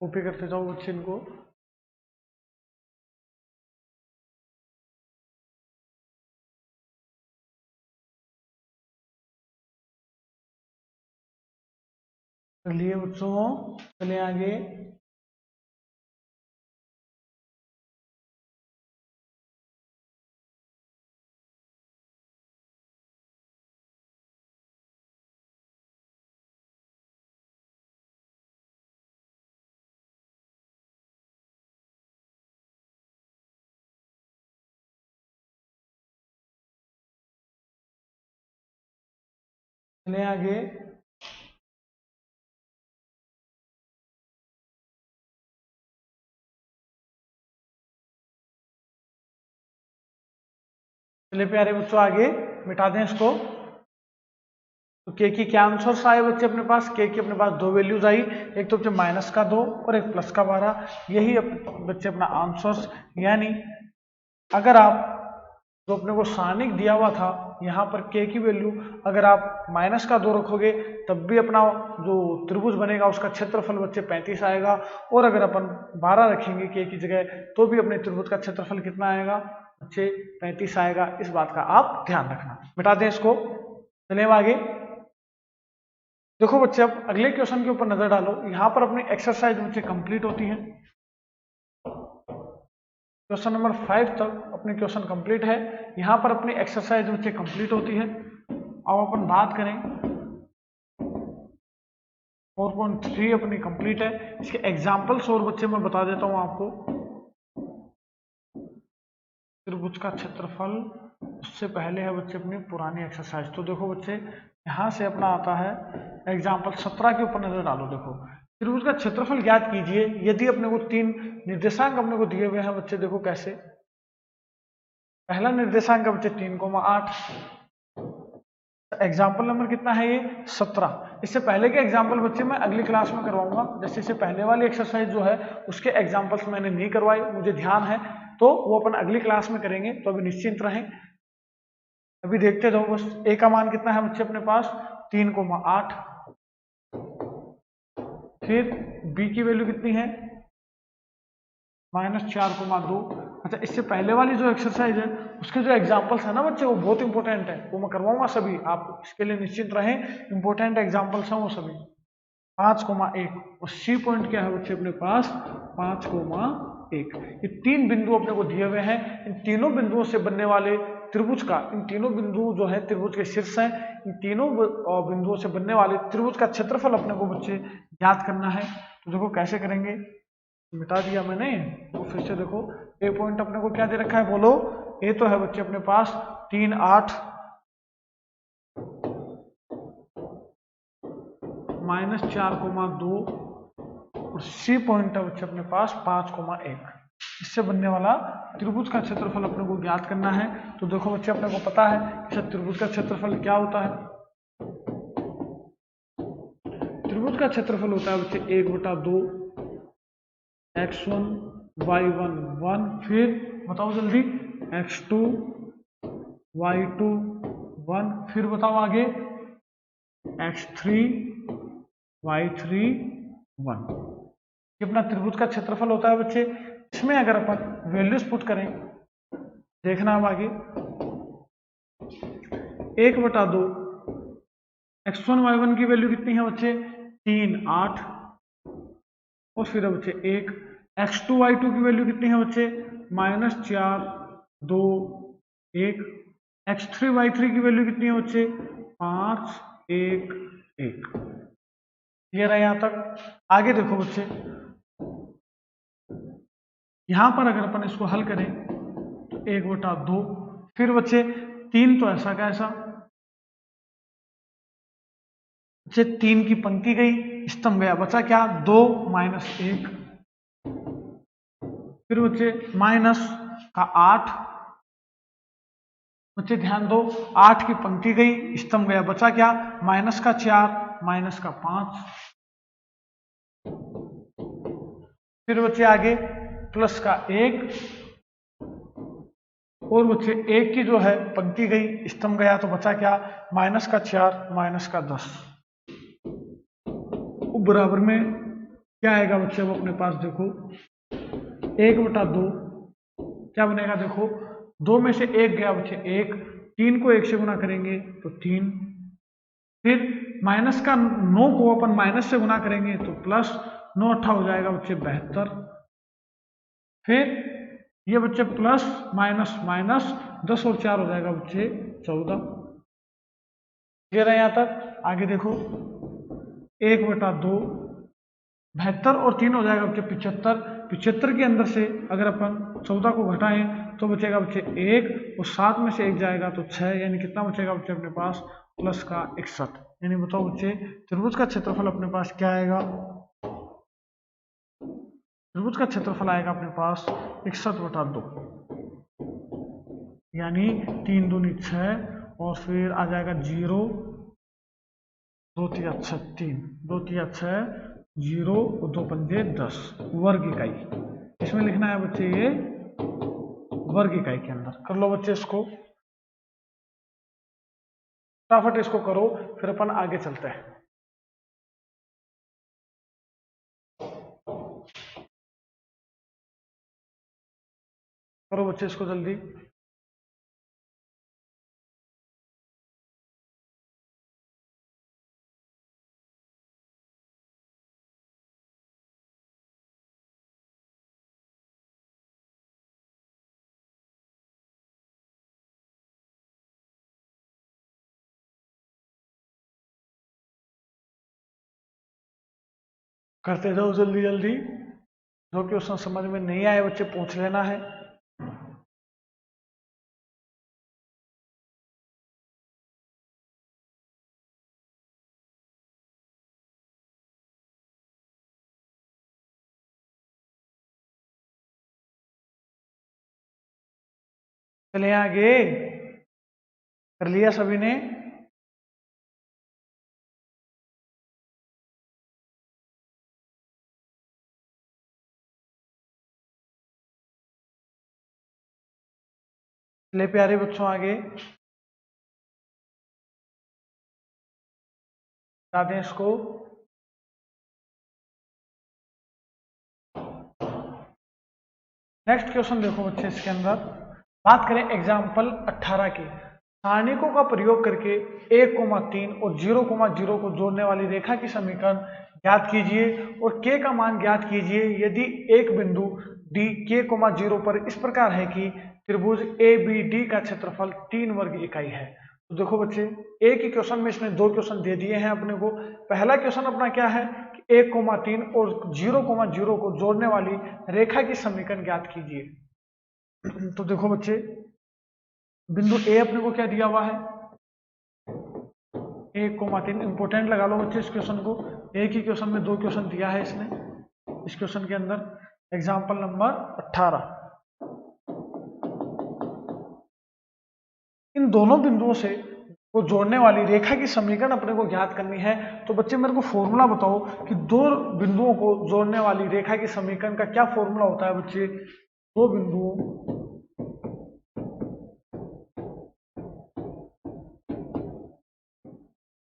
Speaker 1: कॉपी करते जाओ बच्चे इनको। चलिए बच्चों चले आगे। चले आगे। चलिए प्यारे बच्चों आगे मिटा दें इसको। तो के की क्या आंसर्स आए बच्चे अपने पास, के की अपने पास दो वैल्यूज आई, एक तो बच्चे माइनस का 2 और एक प्लस का 12। यही बच्चे अपना आंसर्स, यानी अगर आप जो अपने को सारणिक दिया हुआ था यहाँ पर के की वैल्यू अगर आप माइनस का 2 रखोगे तब भी अपना जो त्रिभुज बनेगा उसका क्षेत्रफल बच्चे 35 आएगा, और अगर अपन 12 रखेंगे के की जगह तो भी अपने त्रिभुज का क्षेत्रफल कितना आएगा बच्चे 35 आएगा। इस बात का आप ध्यान रखना। मिटा दें इसको, चलिए आगे। देखो बच्चे अब अगले क्वेश्चन के ऊपर नजर डालो। यहाँ पर अपनी एक्सरसाइज बच्चे कंप्लीट होती है, क्वेश्चन नंबर 5 तक अपनी क्वेश्चन कंप्लीट है। यहाँ पर अपनी एक्सरसाइज बच्चे कंप्लीट होती है। अब अपन बात करें 4.3 अपनी कंप्लीट है। इसके एग्जाम्पल्स और बच्चे मैं बता देता हूँ आपको। त्रिभुज का क्षेत्रफल, उससे पहले है बच्चे अपनी पुरानी एक्सरसाइज। तो देखो बच्चे यहाँ से अपना आता है एग्जाम्पल 17 के ऊपर नजर डालो। देखो त्रिभुज का क्षेत्रफल ज्ञात कीजिए यदि अपने को 3 निर्देशांक अपने को दिए हुए हैं बच्चे। देखो कैसे, पहला निर्देशांक बच्चे 3,8, एग्जाम्पल नंबर कितना है ये 17। इससे पहले के एग्जाम्पल बच्चे मैं अगली क्लास में करवाऊंगा। जैसे इससे पहले वाली एक्सरसाइज जो है उसके एग्जाम्पल्स मैंने नहीं करवाई, मुझे ध्यान है, तो वो अपन अगली क्लास में करेंगे। तो अभी निश्चिंत रहें, अभी देखते जाओ बस। ए का मान कितना है बच्चे अपने पास 3,8। फिर बी की वैल्यू कितनी है -4,2। अच्छा, इससे पहले वाली जो एक्सरसाइज है उसके जो एग्जाम्पल्स है ना बच्चे वो बहुत इंपॉर्टेंट है, वो मैं करवाऊंगा सभी, आप इसके लिए निश्चिंत रहें। इंपॉर्टेंट एग्जाम्पल्स हैं वो सभी। 5,1 और सी पॉइंट क्या है बच्चे अपने पास 5,1। ये तीन बिंदु अपने को दिए हुए हैं। इन तीनों बिंदुओं से बनने वाले त्रिभुज का, इन तीनों बिंदु जो है त्रिभुज के शीर्ष हैं, इन तीनों बिंदुओं से बनने वाले त्रिभुज का क्षेत्रफल अपने को बच्चे ज्ञात करना है। तो देखो कैसे करेंगे, मिटा दिया मैंने, तो फिर से देखो। ए पॉइंट अपने को क्या दे रखा है बोलो, ए तो है बच्चे अपने पास 3,8 -4,2 और सी पॉइंट है बच्चे अपने पास 5,1। इससे बनने वाला त्रिभुज का क्षेत्रफल अपने को ज्ञात करना है। तो देखो बच्चे अपने को पता है कि त्रिभुज का क्षेत्रफल क्या होता है। त्रिभुज का क्षेत्रफल होता है बच्चे 1/2 x1 y1 1, फिर बताओ जल्दी x2 y2 1, फिर बताओ आगे x3 y3 1। ये अपना त्रिभुज का क्षेत्रफल होता है बच्चे। इसमें अगर अपन वैल्यूज पुट करें, देखना अब आगे 1/2 x1 y1 की वैल्यू कितनी है बच्चे 3 8, और फिर बच्चे 1 x2 y2 की वैल्यू कितनी है बच्चे -4 2 1, x3 y3 की वैल्यू कितनी है बच्चे 5 1 1। क्लियर है यहां तक। आगे देखो बच्चे, यहां पर अगर अपन इसको हल करें तो 1/2, फिर बच्चे 3 तो ऐसा का ऐसा, बच्चे 3 की पंक्ति गई, स्तंभ गया, बचा क्या 2 -1, फिर बच्चे माइनस का 8, बच्चे ध्यान दो 8 की पंक्ति गई, स्तंभ गया, बचा क्या -4 -5, फिर बच्चे आगे प्लस का 1, और बच्चे 1 की जो है पंक्ति गई, स्तंभ गया, तो बचा क्या -4 -10। बराबर में क्या आएगा बच्चे, वो अपने पास देखो 1/2 क्या बनेगा, देखो 2 में से 1 गया बच्चे 1, 3 को 1 से गुना करेंगे तो 3, फिर माइनस का 9 को अपन माइनस से गुना करेंगे तो प्लस, 9 8 हो जाएगा बच्चे 72, फिर ये बच्चे प्लस माइनस माइनस 10 और 4 हो जाएगा बच्चे 14। क्लियर है यहां तक। आगे देखो 1/2 72 और 3 हो जाएगा बच्चे 75, 75 के अंदर से अगर अपन 14 को घटाएं तो बचेगा बच्चे 1, और 7 में से 1 जाएगा तो 6, यानी कितना बचेगा बच्चे अपने पास प्लस का 61। यानी बताओ बच्चे त्रिभुज का क्षेत्रफल अपने पास क्या आएगा, त्रिभुज का क्षेत्रफल आएगा अपने पास 61/2, यानी 3 दूनी 6, और फिर आ जाएगा 0 2 तिया 6 3 2 तिया 6 0 और 2 पंजे 10 वर्ग इकाई। इसमें लिखना है बच्चे ये वर्ग इकाई के अंदर। कर लो बच्चे इसको, फटाफट इसको करो, फिर अपन आगे चलते हैं। करो बच्चे इसको जल्दी। करते जाओ जल्दी जल्दी, जो कि उसमें समझ में नहीं आए बच्चे पूछ लेना है। चले आगे, कर लिया सभी ने। चलिए प्यारे बच्चों आगे बता दें इसको। नेक्स्ट क्वेश्चन देखो बच्चे, इसके अंदर बात करें एग्जाम्पल 18 की। सारणिकों का प्रयोग करके 1,3 और 0,0 को जोड़ने वाली रेखा की समीकरण ज्ञात कीजिए और k का मान ज्ञात कीजिए यदि एक बिंदु d k,0 पर इस प्रकार है कि त्रिभुज ABD का क्षेत्रफल 3 वर्ग इकाई है। तो देखो बच्चे, एक ही क्वेश्चन में इसने दो क्वेश्चन दे दिए हैं अपने को। पहला क्वेश्चन अपना क्या है कि 1,3 और 0,0 को जोड़ने वाली रेखा की समीकरण ज्ञात कीजिए। तो देखो बच्चे, बिंदु ए अपने को क्या दिया हुआ है 1,3। इंपोर्टेंट लगा लो बच्चे इस क्वेश्चन को, एक ही क्वेश्चन में दो क्वेश्चन दिया है इसने। इस क्वेश्चन के अंदर एग्जाम्पल नंबर 18, इन दोनों बिंदुओं से को जोड़ने वाली रेखा की समीकरण अपने को ज्ञात करनी है। तो बच्चे मेरे को फॉर्मूला बताओ कि दो बिंदुओं को जोड़ने वाली रेखा की समीकरण का क्या फॉर्मूला होता है बच्चे। दो बिंदुओं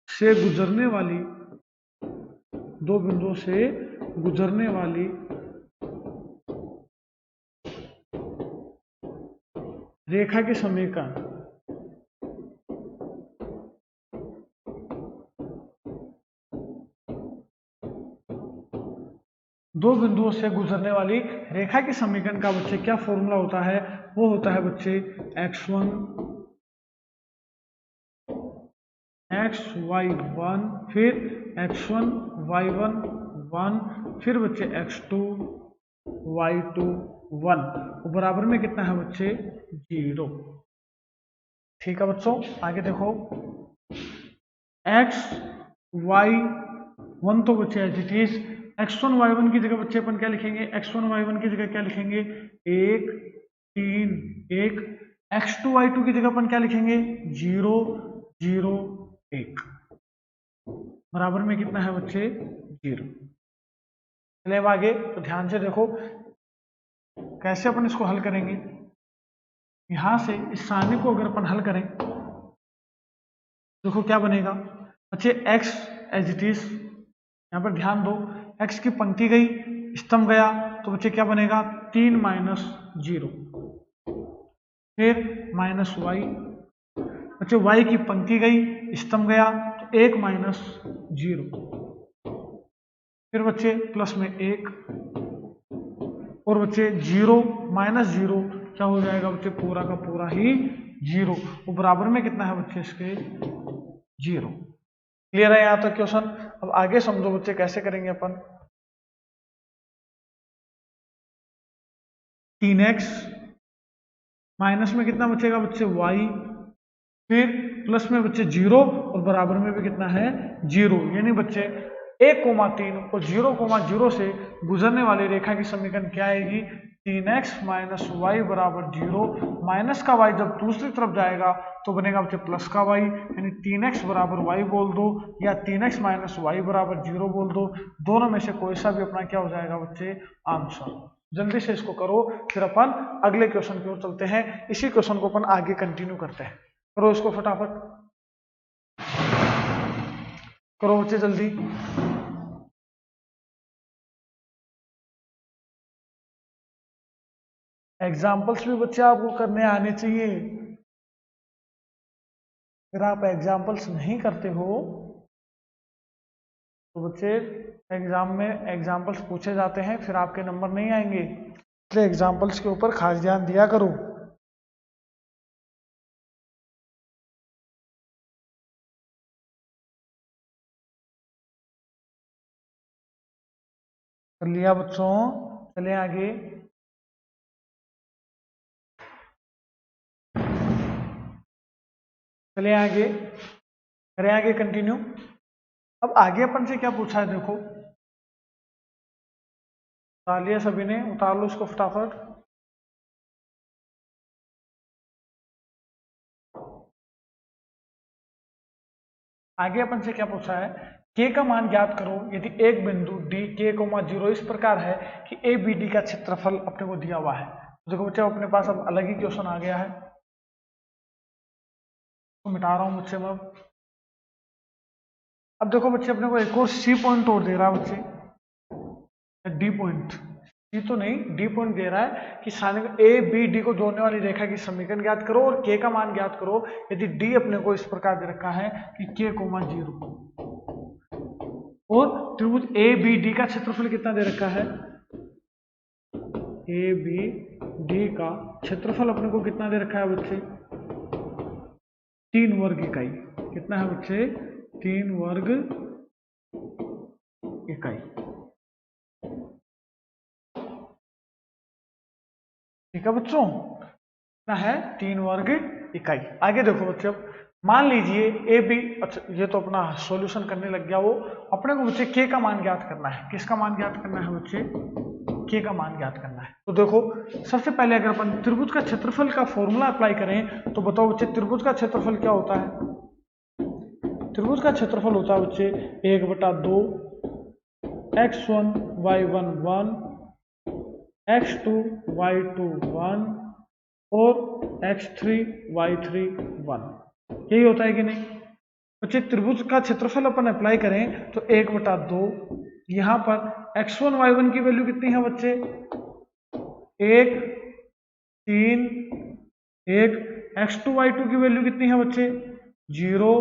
Speaker 1: से गुजरने वाली रेखा की समीकरण दो बिंदुओं से गुजरने वाली रेखा की समीकरण का बच्चे क्या फॉर्मूला होता है। वो होता है बच्चे x1 xy1 फिर x1 y1 1 फिर बच्चे x2 y2 1 बराबर में कितना है बच्चे 0। ठीक है बच्चों, आगे देखो x y1 तो बच्चे as it is, x1 y1 की जगह बच्चे अपन क्या लिखेंगे, x1 y1 की जगह क्या लिखेंगे 1 3 1, x2 y2 की जगह अपन क्या लिखेंगे 0 0 1 बराबर में कितना है बच्चे 0। चलिए अब आगे, तो ध्यान से देखो कैसे अपन इसको हल करेंगे। यहां से इस सारणी को अगर अपन हल करें देखो क्या बनेगा बच्चे, x एज इट इज, यहां पर ध्यान दो, x की पंक्ति गई स्तंभ गया, तो बच्चे क्या बनेगा 3 - 0, फिर -y, बच्चे y की पंक्ति गई स्तंभ गया तो 1 - 0, फिर बच्चे प्लस में 1 और बच्चे 0 - 0 क्या हो जाएगा बच्चे पूरा का पूरा ही 0, वो बराबर में कितना है बच्चे इसके 0। क्लियर है यहां तक क्वेश्चन। अब आगे समझो बच्चे कैसे करेंगे अपन। 3x माइनस में कितना बचेगा बच्चे y, फिर प्लस में बच्चे 0 और बराबर में भी कितना है 0, यानी बच्चे 1,3 और 0,0 से गुजरने वाली रेखा की समीकरण क्या आएगी 3x - y बराबर 0, माइनस का y जब दूसरी तरफ जाएगा तो बनेगा बच्चे प्लस का y, यानी 3x बराबर y बोल दो या 3x - y बराबर 0 बोल दो, दोनों में से कोई सा भी अपना क्या हो जाएगा बच्चे आंसर। जल्दी से इसको करो, फिर अपन अगले क्वेश्चन की ओर चलते हैं। इसी क्वेश्चन को अपन आगे कंटिन्यू करते हैं। करो इसको फटाफट, करो बच्चे जल्दी। एग्जाम्पल्स भी बच्चे आपको करने आने चाहिए। अगर आप एग्जाम्पल्स नहीं करते हो तो बच्चे एग्जाम में एग्जाम्पल्स पूछे जाते हैं, फिर आपके नंबर नहीं आएंगे, इसलिए एग्जाम्पल्स के ऊपर खास ध्यान दिया करो। कर लिया बच्चों, चले आगे। चले आगे, करें आगे कंटिन्यू। अब आगे अपन से क्या पूछा है देखो, उतार लिया सभी ने, उतार लो इसको फटाफट। आगे अपन से क्या पूछा है, k का मान ज्ञात करो यदि एक बिंदु d k,0 इस प्रकार है कि ABD का क्षेत्रफल अपने को दिया हुआ है। तो देखो बच्चे अपने पास अब अलग ही क्वेश्चन आ गया है। तो मिटा रहा हूँ बच्चे मैं। अब देखो बच्चे अपने को एक और सी पॉइंट और दे रहा है बच्चे, डी पॉइंट। सी तो नहीं, डी पॉइंट दे रहा है कि ए बी डी को जोड़ने वाली रेखा की समीकरण ज्ञात करो और के का मान ज्ञात करो यदि डी अपने को इस प्रकार दे रखा है कि के कोमा 0 और त्रिभुज ए बी डी का क्षेत्रफल कितना दे रखा है, ए बी डी का क्षेत्रफल अपने को कितना दे रखा है बच्चे, 3 वर्ग इकाई। कितना है बच्चे, 3 वर्ग इकाई। ठीक है बच्चों, कितना है, 3 वर्ग इकाई। आगे देखो बच्चे, अब मान लीजिए ए बी, अच्छा ये तो अपना सॉल्यूशन करने लग गया वो। अपने को बच्चे के का मान ज्ञात करना है। किसका मान ज्ञात करना है बच्चे, के का मान ज्ञात करना है। तो देखो सबसे पहले अगर अपन त्रिभुज का क्षेत्रफल का फॉर्मूला अप्लाई करें तो बताओ बच्चे त्रिभुज का क्षेत्रफल क्या होता है। त्रिभुज का क्षेत्रफल होता है बच्चे 1/2 x1 y1 1 x2 y2 1 और x3 y3 1। यही होता है कि नहीं बच्चे। त्रिभुज का क्षेत्रफल अपन अप्लाई करें तो 1/2, यहां पर x1 y1 की वैल्यू कितनी है बच्चे, 1 3 1, x2 y2 की वैल्यू कितनी है बच्चे, 0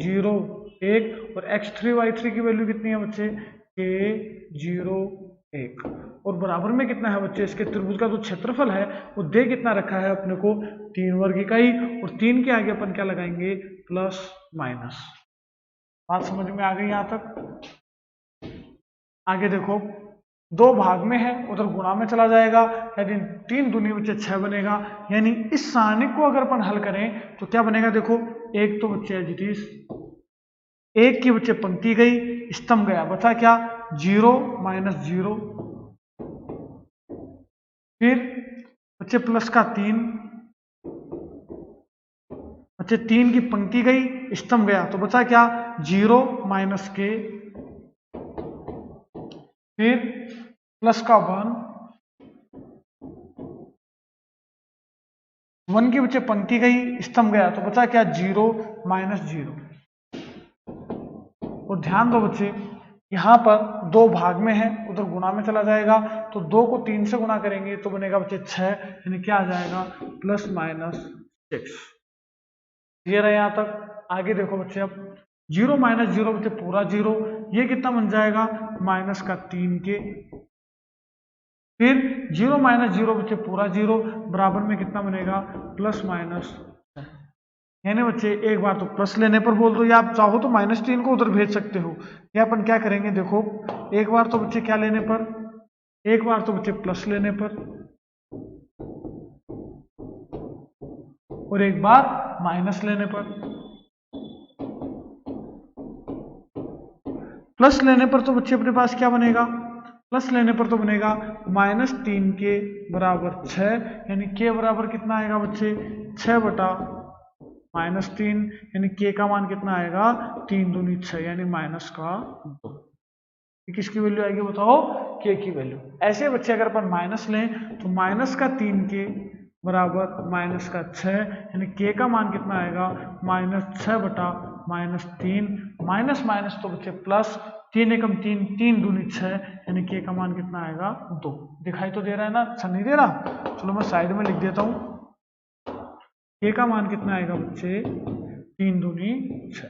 Speaker 1: 0 1 और x3 y3 की वैल्यू कितनी है बच्चे, k 0 1 और बराबर में कितना है बच्चे, इसके त्रिभुज का जो क्षेत्रफल है वो दे कितना रखा है अपने को, 3 वर्ग इकाई। और 3 के आगे अपन क्या लगाएंगे, प्लस माइनस। बात समझ में आ गई यहां तक। आगे देखो 2 भाग में है, उधर गुणा में चला जाएगा, यानी 3 दूनी बच्चे 6 बनेगा। यानी इस सारणिक को अगर अपन हल करें तो क्या बनेगा, देखो एक तो बच्चे है जितीश, एक की बच्चे पंक्ति गई, स्तंभ गया, बचा क्या, 0 - 0, फिर बच्चे प्लस का 3, बच्चे 3 की पंक्ति गई, स्तंभ गया, तो बचा क्या, 0 - k, फिर प्लस का 1 की बच्चे पंक्ति गई, स्तंभ गया, तो बचा क्या, 0 - 0। और ध्यान दो बच्चे यहां पर 2 भाग में है, उधर गुणा में चला जाएगा, तो 2 को 3 से गुणा करेंगे तो बनेगा बच्चे 6, यानी क्या आ जाएगा, प्लस माइनस 6। क्लियर है यहां तक। आगे देखो बच्चे, अब 0 - 0 बच्चे पूरा 0, ये कितना बन जाएगा, माइनस का 3 के, फिर 0 - 0 बच्चे पूरा 0, बराबर में कितना बनेगा, प्लस माइनस। यानी बच्चे एक बार तो प्लस लेने पर बोल दो, या आप चाहो तो -3 को उधर भेज सकते हो। या अपन क्या करेंगे, देखो एक बार तो बच्चे क्या लेने पर, एक बार तो बच्चे प्लस लेने पर और एक बार माइनस लेने पर। प्लस लेने पर तो बच्चे अपने पास क्या बनेगा, प्लस लेने पर तो बनेगा -3 के बराबर 6, यानी के बराबर कितना आएगा बच्चे, 6/-3, यानी के का मान कितना आएगा, 3 दूनी 6, यानी माइनस का 2। किसकी वैल्यू आएगी बताओ, के की वैल्यू। ऐसे बच्चे अगर अपन माइनस लें तो माइनस का 3 के बराबर माइनस का 6, यानी के का मान कितना आएगा, -6/-3, माइनस माइनस तो बच्चे प्लस, 3 एकम 3, 3 दूनी 6, यानी के का मान कितना आएगा, 2। दिखाई तो दे रहा है ना, अच्छा नहीं दे रहा, चलो मैं साइड में लिख देता हूं। के का मान कितना आएगा बच्चे, 3 दूनी 6।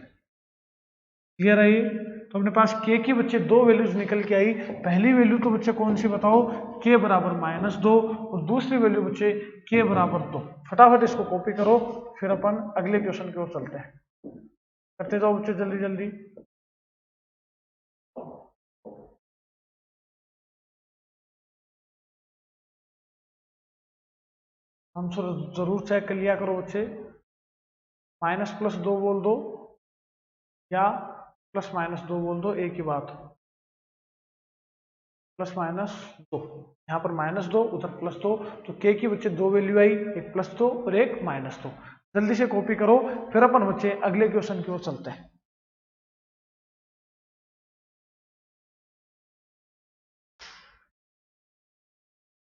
Speaker 1: क्लियर है ये। तो अपने पास के की बच्चे 2 वैल्यूज निकल के आई। पहली वैल्यू तो बच्चे कौन सी बताओ, के बराबर -2, और दूसरी वैल्यू बच्चे के बराबर 2। फटाफट इसको कॉपी करो, फिर अपन अगले क्वेश्चन की ओर चलते हैं। करते जाओ बच्चे जल्दी जल्दी। आंसर जरूर चेक कर लिया करो बच्चे। -+2 बोल दो या +-2 बोल दो, एक ही बात। +-2, यहाँ पर -2 उधर +2, तो के की बच्चे 2 वैल्यू आई, एक +2 और एक -2। जल्दी से कॉपी करो, फिर अपन बच्चे अगले क्वेश्चन की ओर चलते हैं।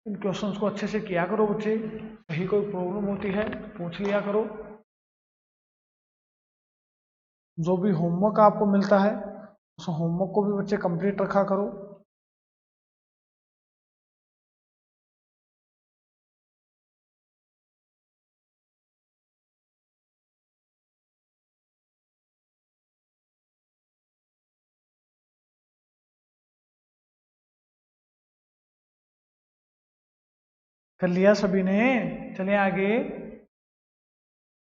Speaker 1: इन क्वेश्चंस को अच्छे से किया करो बच्चे, कहीं कोई प्रॉब्लम होती है पूछ लिया करो। जो भी होमवर्क आपको मिलता है उस होमवर्क को भी बच्चे कंप्लीट रखा करो। कर लिया सभी ने? चलिए आगे।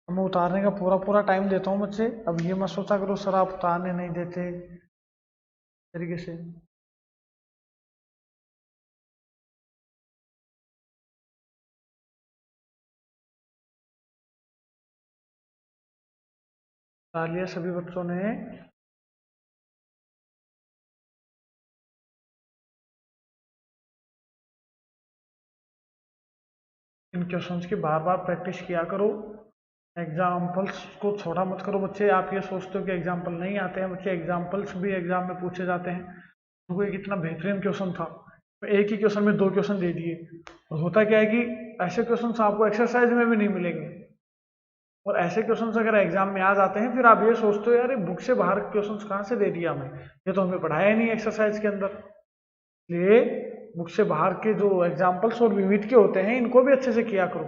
Speaker 1: मैं उतारने का पूरा पूरा टाइम देता हूँ बच्चे। अब ये मत सोचा करो सर आप उतारने नहीं देते तरीके से। उतार लिया सभी बच्चों ने? इन क्वेश्चंस की बार बार प्रैक्टिस किया करो। एग्जाम्पल्स को छोड़ा मत करो बच्चे। आप ये सोचते हो कि एग्जाम्पल नहीं आते हैं बच्चे, एग्जाम्पल्स भी एग्जाम में पूछे जाते हैं। तो ये कितना बेहतरीन क्वेश्चन था, तो एक ही क्वेश्चन में 2 क्वेश्चन दे दिए। और होता क्या है कि ऐसे क्वेश्चन आपको एक्सरसाइज में भी नहीं मिलेंगे, और ऐसे क्वेश्चंस अगर एग्जाम में आ जाते हैं फिर आप ये सोचते हो यार ये बुक से बाहर क्वेश्चंस कहाँ से दे दिया हमें, ये तो हमें पढ़ाया ही नहीं एक्सरसाइज के अंदर। इसलिए बुक से बाहर के जो एग्जाम्पल्स और विविध के होते हैं इनको भी अच्छे से किया करो।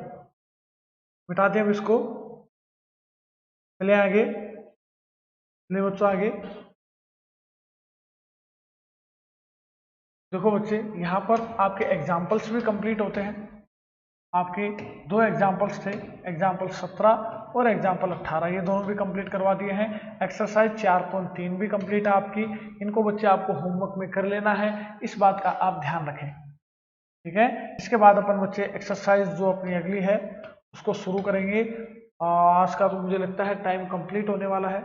Speaker 1: मिटा दें अब इसको। चलिए आगे। चलिए बच्चों आगे। देखो बच्चे यहाँ पर आपके एग्जाम्पल्स भी कंप्लीट होते हैं। आपके 2 एग्जाम्पल्स थे, एग्जाम्पल 17 और एग्जाम्पल 18, ये दोनों भी कंप्लीट करवा दिए हैं। एक्सरसाइज 4.3 भी कंप्लीट है आपकी। इनको बच्चे आपको होमवर्क में कर लेना है, इस बात का आप ध्यान रखें, ठीक है। इसके बाद अपन बच्चे एक्सरसाइज जो अपनी अगली है उसको शुरू करेंगे। आज का तो मुझे लगता है टाइम कंप्लीट होने वाला है।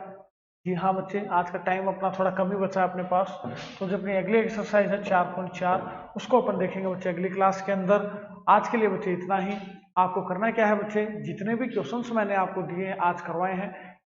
Speaker 1: जी हाँ बच्चे, आज का टाइम अपना थोड़ा कम ही बचा है अपने पास। तो जो अपनी अगली एक्सरसाइज है 4.4 उसको अपन देखेंगे बच्चे अगली क्लास के अंदर। आज के लिए बच्चे इतना ही। आपको करना क्या है बच्चे, जितने भी क्वेश्चंस मैंने आपको दिए हैं आज करवाए हैं,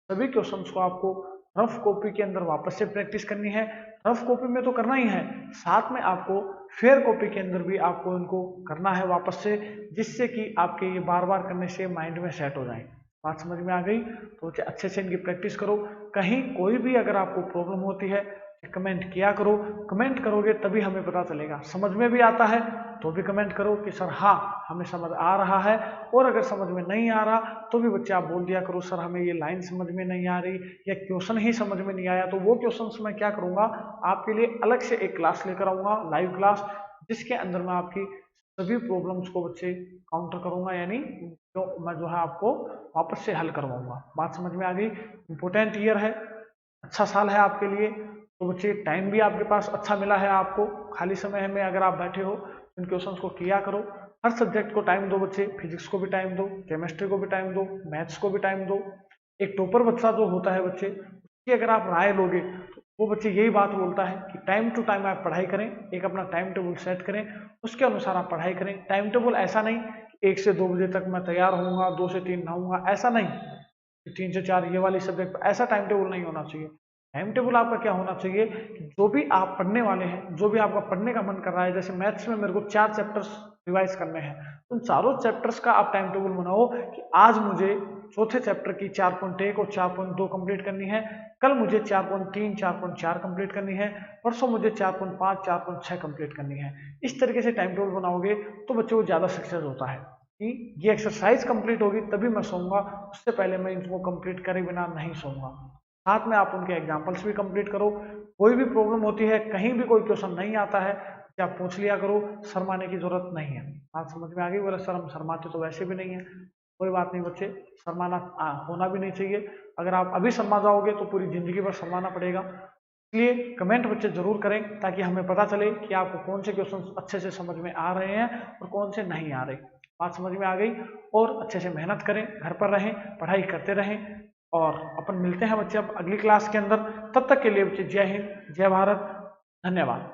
Speaker 1: सभी क्वेश्चंस को आपको रफ कॉपी के अंदर वापस से प्रैक्टिस करनी है। रफ कॉपी में तो करना ही है, साथ में आपको फेयर कॉपी के अंदर भी आपको इनको करना है वापस से, जिससे कि आपके ये बार बार करने से माइंड में सेट हो जाए। बात समझ में आ गई? तो अच्छे से इनकी प्रैक्टिस करो। कहीं कोई भी अगर आपको प्रॉब्लम होती है कमेंट किया करो। कमेंट करोगे तभी हमें पता चलेगा। समझ में भी आता है तो भी कमेंट करो कि सर हाँ हमें समझ आ रहा है, और अगर समझ में नहीं आ रहा तो भी बच्चे आप बोल दिया करो सर हमें ये लाइन समझ में नहीं आ रही या क्वेश्चन ही समझ में नहीं आया। तो वो क्वेश्चन मैं क्या करूँगा, आपके लिए अलग से एक क्लास लेकर आऊँगा, लाइव क्लास, जिसके अंदर मैं आपकी सभी प्रॉब्लम्स को बच्चे काउंटर करूँगा, यानी जो मैं जो है आपको वापस से हल करवाऊंगा। बात समझ में आ गई? इंपॉर्टेंट ईयर है, अच्छा साल है आपके लिए। तो बच्चे टाइम भी आपके पास अच्छा मिला है आपको। खाली समय में अगर आप बैठे हो इन क्वेश्चंस को किया करो। हर सब्जेक्ट को टाइम दो बच्चे, फिजिक्स को भी टाइम दो, केमिस्ट्री को भी टाइम दो, मैथ्स को भी टाइम दो। एक टॉपर बच्चा जो होता है बच्चे, उसकी अगर आप राय लोगे तो वो बच्चे यही बात बोलता है कि टाइम टू टाइम आप पढ़ाई करें, एक अपना टाइम टेबल सेट करें, उसके अनुसार आप पढ़ाई करें। टाइम टेबल ऐसा नहीं 1 से 2 बजे तक मैं तैयार होऊंगा, 2 से 3 नहाऊंगा, ऐसा नहीं। 3 से 4 ये वाली सब्जेक्ट, ऐसा टाइम टेबल नहीं होना चाहिए। टाइम टेबल आपका क्या होना चाहिए कि जो भी आप पढ़ने वाले हैं, जो भी आपका पढ़ने का मन कर रहा है, जैसे मैथ्स में मेरे को 4 चैप्टर्स रिवाइज करने हैं, उन चारों चैप्टर्स का आप टाइम टेबल बनाओ कि आज मुझे चौथे चैप्टर की 4.1 और 4.2 कंप्लीट करनी है, कल मुझे 4.3 4.4 कंप्लीट करनी है, परसों मुझे 4.5 4.6 कंप्लीट करनी है। इस तरीके से टाइम टेबल बनाओगे तो बच्चों को ज़्यादा सक्सेस होता है कि ये एक्सरसाइज कंप्लीट होगी तभी मैं सोऊंगा, उससे पहले मैं इनको कंप्लीट करे बिना नहीं सोऊंगा। साथ में आप उनके एग्जाम्पल्स भी कंप्लीट करो। कोई भी प्रॉब्लम होती है, कहीं भी कोई क्वेश्चन नहीं आता है, क्या आप पूछ लिया करो, शर्माने की जरूरत नहीं है। बात समझ में आ गई? बोले सर हम शर्माते तो वैसे भी नहीं है। कोई बात नहीं बच्चे, शर्माना होना भी नहीं चाहिए। अगर आप अभी शर्मा जाओगे तो पूरी जिंदगी भर शर्माना पड़ेगा। इसलिए कमेंट बच्चे जरूर करें ताकि हमें पता चले कि आपको कौन से क्वेश्चन अच्छे से समझ में आ रहे हैं और कौन से नहीं आ रहे। बात समझ में आ गई? और अच्छे से मेहनत करें, घर पर रहें, पढ़ाई करते रहें, और अपन मिलते हैं बच्चे अब अगली क्लास के अंदर। तब तक के लिए बच्चे जय हिंद, जय भारत, धन्यवाद।